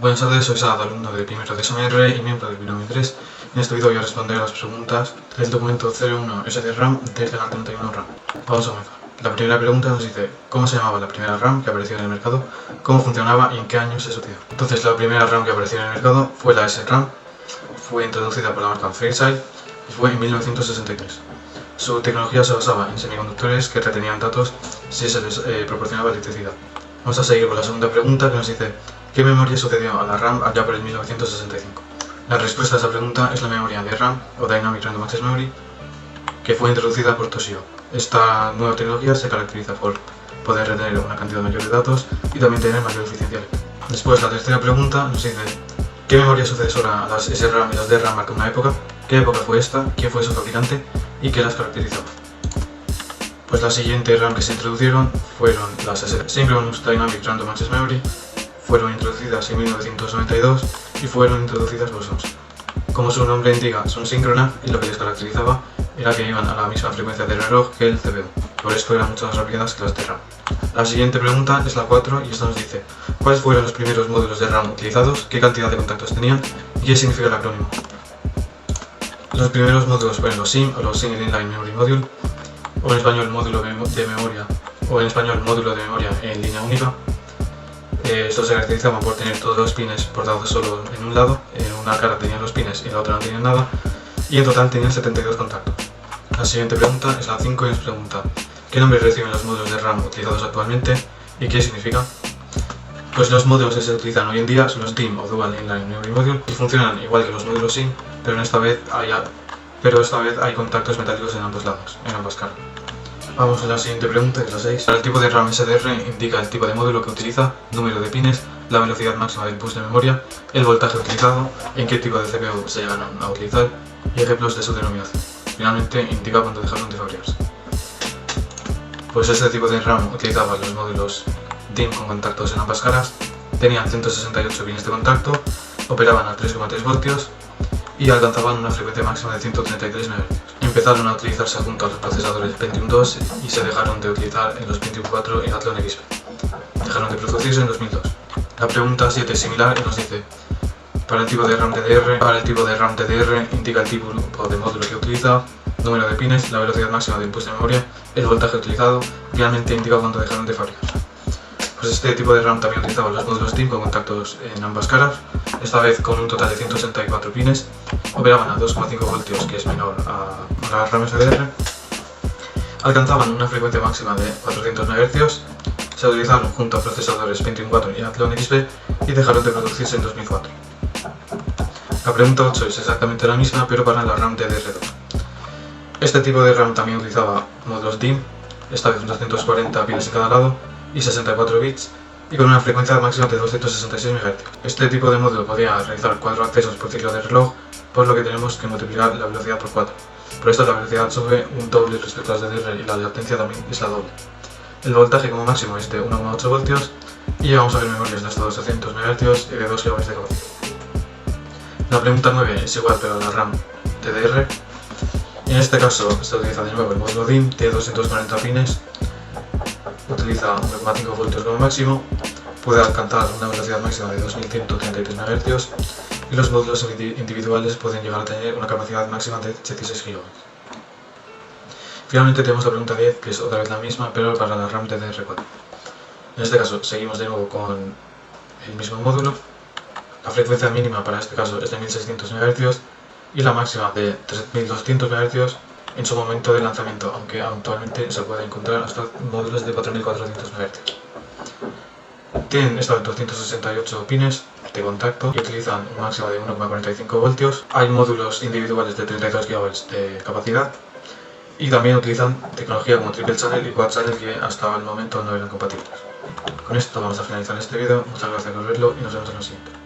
Buenas tardes, soy Sad, alumno de primero de SMR y miembro del binomio 3. En este vídeo voy a responder a las preguntas del documento 01 SDRAM desde la 31 RAM. Vamos a comenzar. La primera pregunta nos dice ¿cómo se llamaba la primera RAM que apareció en el mercado? ¿Cómo funcionaba y en qué año se sucedió? Entonces la primera RAM que apareció en el mercado fue la SRAM, fue introducida por la marca Fairchild y fue en 1963. Su tecnología se basaba en semiconductores que retenían datos si se les proporcionaba electricidad. Vamos a seguir con la segunda pregunta que nos dice ¿qué memoria sucedió a la RAM allá por el 1965? La respuesta a esa pregunta es la memoria de RAM, o Dynamic Random Access Memory, que fue introducida por Toshio. Esta nueva tecnología se caracteriza por poder retener una cantidad mayor de datos y también tener mayor eficiencia. Después, la tercera pregunta nos dice ¿qué memoria sucesora a las SRAM y las DRAM marca una época? ¿Qué época fue esta? ¿Quién fue su fabricante? ¿Y qué las caracterizaba? Pues las siguientes RAM que se introdujeron fueron las Synchronous Dynamic Random Access Memory, fueron introducidas en 1992 y fueron introducidas por Samsung. Como su nombre indica, son síncronas y lo que les caracterizaba era que iban a la misma frecuencia del reloj que el CPU, por esto eran mucho más rápidas que las de RAM. La siguiente pregunta es la 4 y esta nos dice ¿cuáles fueron los primeros módulos de RAM utilizados? ¿Qué cantidad de contactos tenían? ¿Y qué significa el acrónimo? Los primeros módulos fueron los SIM o los Single Inline Memory Module, o en español módulo de memoria, o en español módulo de memoria en línea única. Estos se caracterizaban por tener todos los pines portados solo en un lado, en una cara tenían los pines y en la otra no tenían nada, y en total tenían 72 contactos. La siguiente pregunta es la 5 y nos pregunta ¿qué nombre reciben los módulos de RAM utilizados actualmente y qué significa? Pues los módulos que se utilizan hoy en día son los DIMM o Dual Inline Memory Module y funcionan igual que los módulos SIM, pero esta vez hay contactos metálicos en ambos lados, en ambas caras. Vamos a la siguiente pregunta, que es la 6. Para el tipo de RAM SDR indica el tipo de módulo que utiliza, número de pines, la velocidad máxima del bus de memoria, el voltaje utilizado, en qué tipo de CPU se llegan a utilizar y ejemplos de su denominación. Finalmente indica cuándo dejaron de fabricarse. Pues este tipo de RAM utilizaba los módulos DIMM con contactos en ambas caras, tenían 168 pines de contacto, operaban a 3,3 voltios y alcanzaban una frecuencia máxima de 133 MHz. Empezaron a utilizarse junto a los procesadores Pentium II y se dejaron de utilizar en los Pentium 4 y Athlon XP. Dejaron de producirse en 2002. La pregunta 7 es similar y nos dice para el tipo de RAM DDR indica el tipo de módulo que utiliza, número de pines, la velocidad máxima del bus de memoria, el voltaje utilizado, finalmente indica cuándo dejaron de fabricarse. Pues este tipo de RAM también utilizaba los módulos DIMM con contactos en ambas caras, esta vez con un total de 164 pines, operaban a 2,5 voltios, que es menor a la RAM SDR, alcanzaban una frecuencia máxima de 400 MHz, se utilizaron junto a procesadores Pentium 4 y Athlon XP y dejaron de producirse en 2004. La pregunta 8 es exactamente la misma, pero para la RAM DDR2. Este tipo de RAM también utilizaba módulos DIMM, esta vez 240 pines en cada lado y 64 bits, y con una frecuencia máxima de 266 MHz. Este tipo de módulo podía realizar 4 accesos por ciclo de reloj, por lo que tenemos que multiplicar la velocidad por 4. Por esto la velocidad sube un doble respecto a las DDR y la latencia también es la doble. El voltaje como máximo es de 1,8 voltios y llegamos a ver memorias de hasta 200 MHz y de 2 GB de capacidad. La pregunta 9 es igual pero la RAM DDR. En este caso se utiliza de nuevo el módulo DIMM, tiene 240 pines, utiliza 1,5 voltios como máximo, puede alcanzar una velocidad máxima de 2133 MHz y los módulos individuales pueden llegar a tener una capacidad máxima de 86 GB. Finalmente tenemos la pregunta 10, que es otra vez la misma, pero para la RAM DDR4. En este caso seguimos de nuevo con el mismo módulo. La frecuencia mínima para este caso es de 1600 MHz y la máxima de 3200 MHz en su momento de lanzamiento, aunque actualmente se puede encontrar hasta módulos de 4400 MHz. Tienen estos 268 pines de contacto y utilizan un máximo de 1,45 voltios. Hay módulos individuales de 32 GB de capacidad y también utilizan tecnología como Triple Channel y Quad Channel que hasta el momento no eran compatibles. Con esto vamos a finalizar este vídeo. Muchas gracias por verlo y nos vemos en el siguiente.